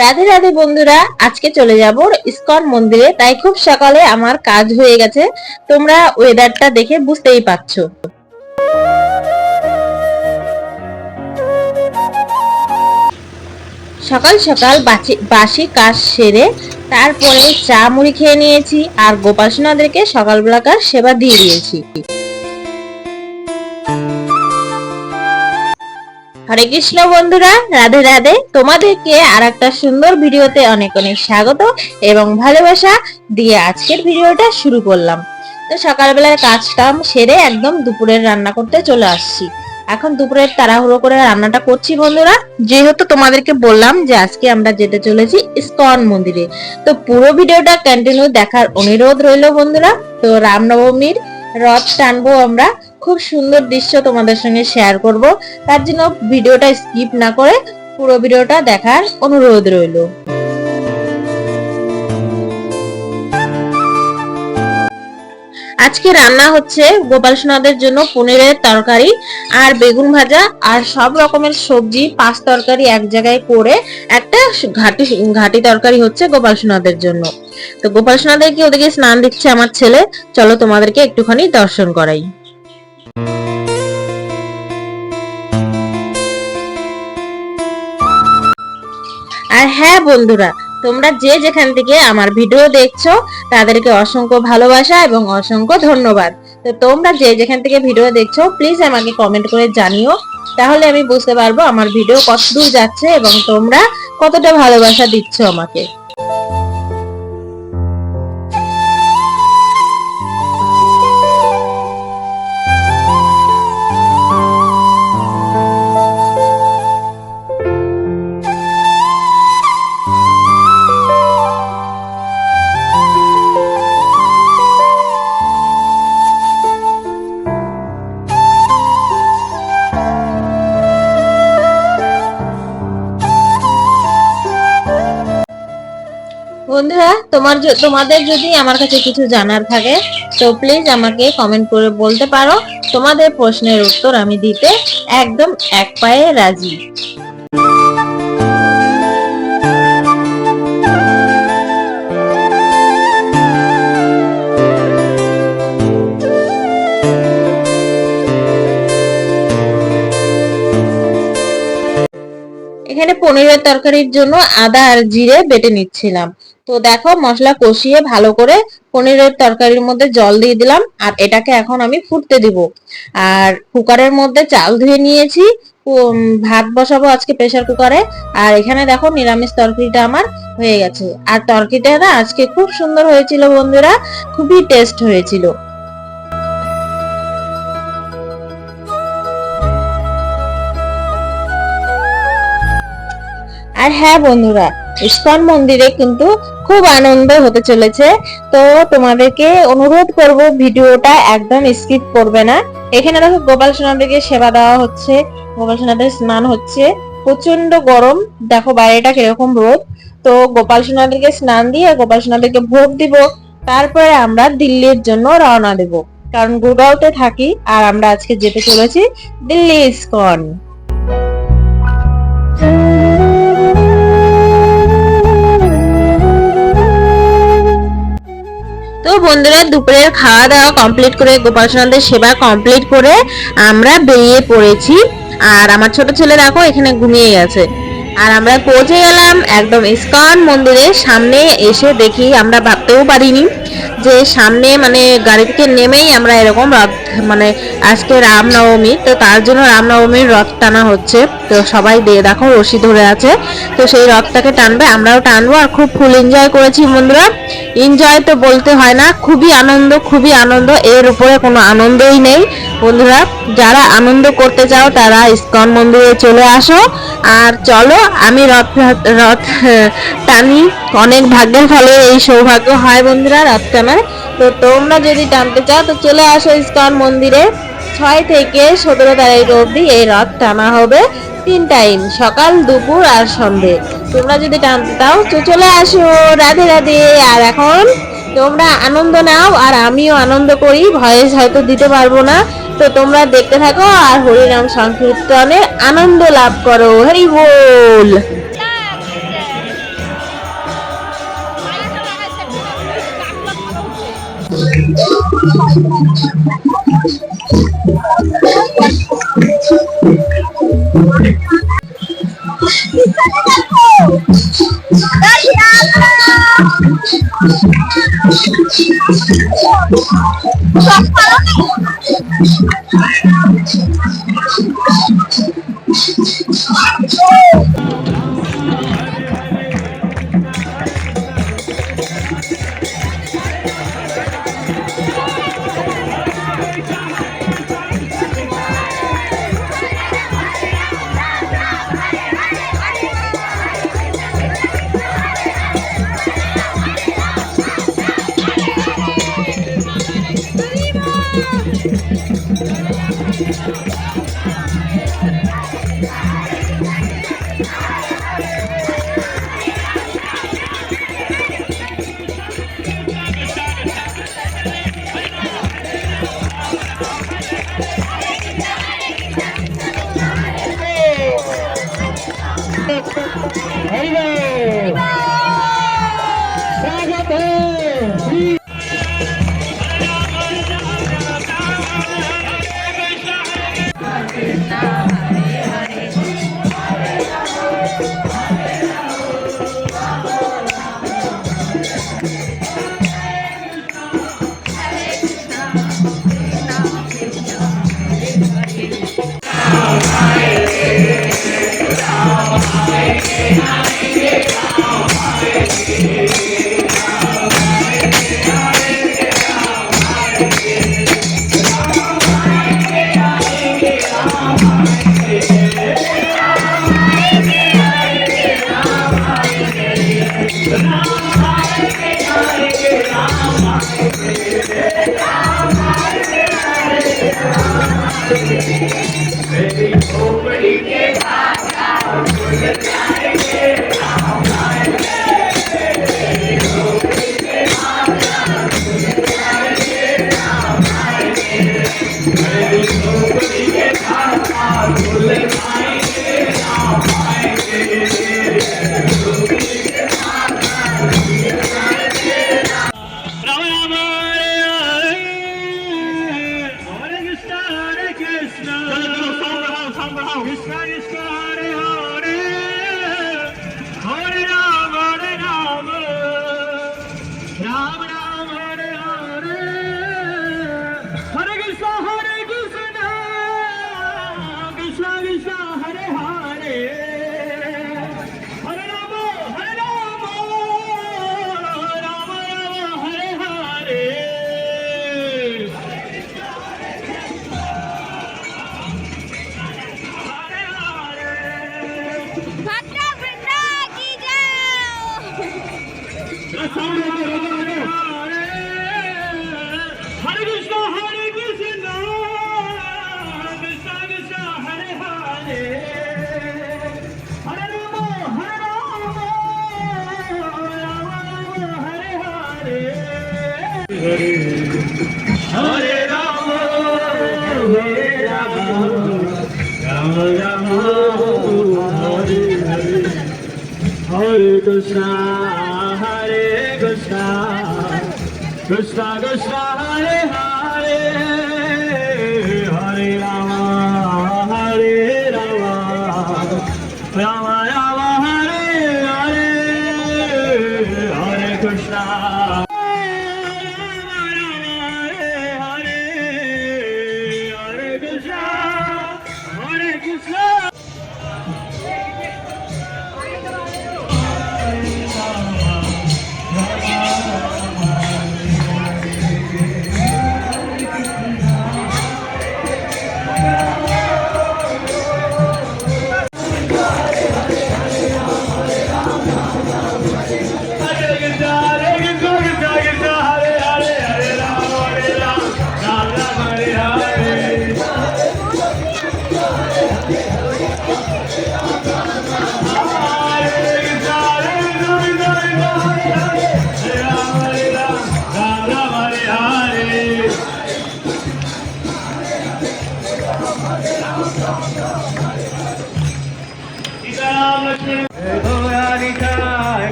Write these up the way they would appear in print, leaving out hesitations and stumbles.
রাধে রাধে বন্ধুরা, আজকে চলে যাব ইসকন মন্দিরে। তাই খুব সকালে আমার কাজ হয়ে গেছে। তোমরা ওয়েদারটা দেখে বুঝতেই পারছো। সকাল সকাল বাসি কাজ সেরে তারপরে চা মুড়ি খেয়ে নিয়েছি আর গোপাল সোনাদেরকে সকালবেলাকার সেবা দিয়ে দিয়েছি। হরে কৃষ্ণ বন্ধুরা, রাধে রাধে। তোমাদেরকে আর একটা সুন্দর ভিডিওতে অনেক অনেক স্বাগত এবং ভালোবাসা দিয়ে আজকের ভিডিওটা শুরু করলাম। তো সকালবেলার কাজ কাম সেরে একদম দুপুরের রান্না করতে চলে আসছি। এখন দুপুরের তাড়াহুড়ো করে রান্নাটা করছি বন্ধুরা, যেহেতু তোমাদেরকে বললাম যে আজকে আমরা যেতে চলেছি ইসকন মন্দিরে। তো পুরো ভিডিওটা কন্টিনিউ দেখার অনুরোধ রইল বন্ধুরা। তো রামনবমীর রথ টানবো আমরা, খুব সুন্দর দৃশ্য তোমাদের সঙ্গে শেয়ার করব। তার জন্য ভিডিওটা স্কিপ না করে পুরো ভিডিওটা দেখার অনুরোধ রইল। আজকে রান্না হচ্ছে গোপাল সোনাদের জন্য পনিরের তরকারি আর বেগুন ভাজা আর সব রকমের সবজি পাঁচ তরকারি এক জায়গায় করে একটা ঘাটি ঘাটি তরকারি হচ্ছে গোপাল সোনাদের জন্য। তো গোপাল সোনাদেরকে ওদিকে স্নান দিচ্ছে আমার ছেলে। চলো তোমাদেরকে একটুখানি দর্শন করাই। আর হ্যাঁ বন্ধুরা, তোমরা যে যেখান থেকে আমার ভিডিও দেখছো তাদেরকে অসংখ্য ভালোবাসা এবং অসংখ্য ধন্যবাদ। তো তোমরা যে যেখান থেকে ভিডিও দেখছো প্লিজ আমাকে কমেন্ট করে জানিও, তাহলে আমি বুঝতে পারবো আমার ভিডিও কতদূর যাচ্ছে এবং তোমরা কতটা ভালোবাসা দিচ্ছ আমাকে। বন্ধুরা, তোমাদের যদি আমার কাছে কিছু জানার থাকে তো প্লিজ আমাকে কমেন্ট করে বলতে পারো। তোমাদের প্রশ্নের উত্তর আমি দিতে একদম এক পায়ে রাজি। এখানে পনিরের তরকারির জন্য আদা আর জিরে বেটে নিচ্ছিলাম। তো দেখো মশলা কষিয়ে ভালো করে পনিরের তরকারির মধ্যে জল দিয়ে দিলাম আর এটাকে এখন আমি ফুটতে দিব। আর কুকারের মধ্যে চাল ধুয়ে নিয়েছি, ভাত বসাবো আজকে প্রেসার কুকারে। আর এখানে দেখো নিরামিষ তরকারিটা আমার হয়ে গেছে। আর তরকারিটা না আজকে খুব সুন্দর হয়েছিল বন্ধুরা, খুবই টেস্ট হয়েছিল। আর হ্যাঁ বন্ধুরা, ইসকন মন্দিরে কিন্তু খুব আনন্দ হতে চলেছে। তো তোমাদেরকে অনুরোধ করব ভিডিওটা একদম স্কিপ করবে না। এখানে দেখো গোপাল সোনাদেরকে সেবা দেওয়া হচ্ছে, গোপাল সোনাদের স্নান হচ্ছে। প্রচন্ড গরম, দেখো বাইরেটা কিরকম রোদ। তো গোপাল সোনাদেরকে স্নান দিয়ে গোপাল সোনাদেরকে ভোগ দিব, তারপরে আমরা দিল্লির জন্য রওনা দেব। কারণ গুড়গাঁওতে থাকি আর আমরা আজকে যেতে চলেছি দিল্লি ইসকন। তো বন্ধুরা, দুপুরের খাওয়া দাওয়া কমপ্লিট করে গোপাল সোনাদের সেবা কমপ্লিট করে আমরা বেরিয়ে পড়েছি। আর আমার ছোট ছেলে দেখো এখানে ঘুমিয়ে গেছে। আর আমরা পৌঁছে গেলাম একদম ইসকন মন্দিরের সামনে। এসে দেখি আমরা ভাবতেও পারিনি যে সামনে মানে গাড়ি থেকে নেমেই আমরা এরকম রথ, মানে আজকে রামনবমী, তো তার জন্য রামনবমীর রথ টানা হচ্ছে। তো সবাই দেখো রশি ধরে আছে, তো সেই রথটাকে টানবে, আমরাও টানবো। আর খুব ফুল এনজয় করেছি বন্ধুরা। এনজয় তো বলতে হয় না, খুবই আনন্দ, খুবই আনন্দ, এর উপরে কোনো আনন্দই নেই বন্ধুরা। যারা আনন্দ করতে চাও তারা ইসকন মন্দিরে চলে আসো। আর চলো আমি রথ রথ টানি, অনেক ভাগ্যের ফলে এই সৌভাগ্য হয় বন্ধুরা রথ টানার। তো তোমরা যদি টানতে চাও তো চলে আসো ইসকন মন্দিরে। 6 থেকে 17 তারিখ অবধি এই রথ টানা হবে 3 টাইম, সকাল দুপুর আর সন্ধে। তোমরা যদি টানতে চাও তো চলে আসো। রাধে রাধে। আর এখন তোমরা আনন্দ নাও আর আমিও আনন্দ করি, ভয়েস হয়তো দিতে পারবো না। তো তোমরা দেখতে থাকো আর হরিনাম সংকীর্তনে আনন্দ লাভ করো। হরি বল।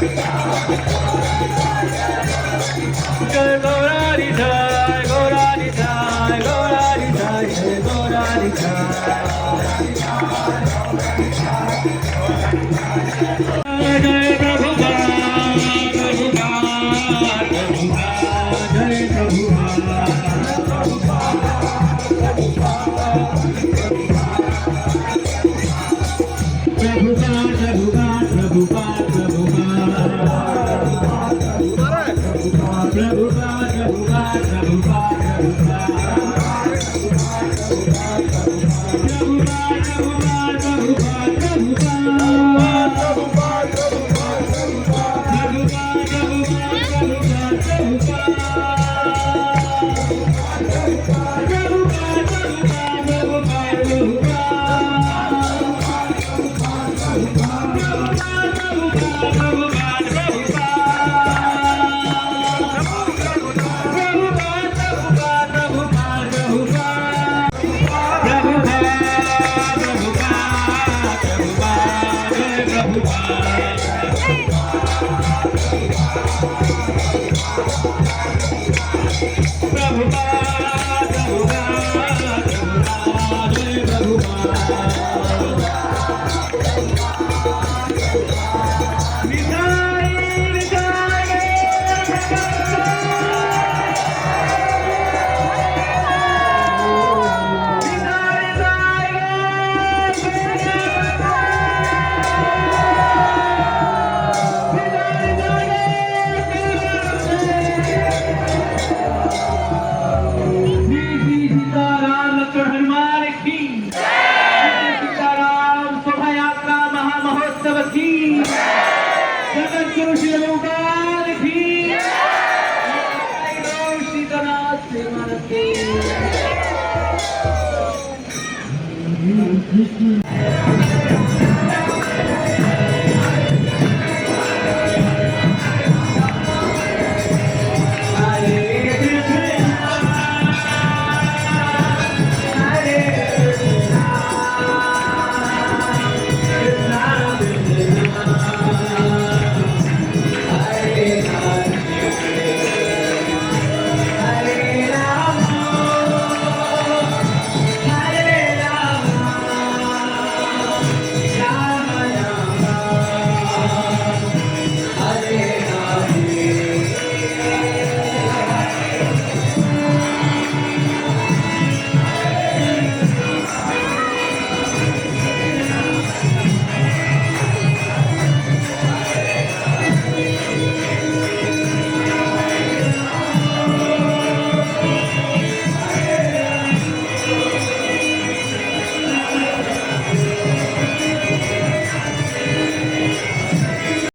जय गौरारी जय गौरारी जय गौरारी जय जय गौरारी जय जय प्रभुगा प्रभुगा प्रभुगा जय प्रभुगा प्रभुगा प्रभुगा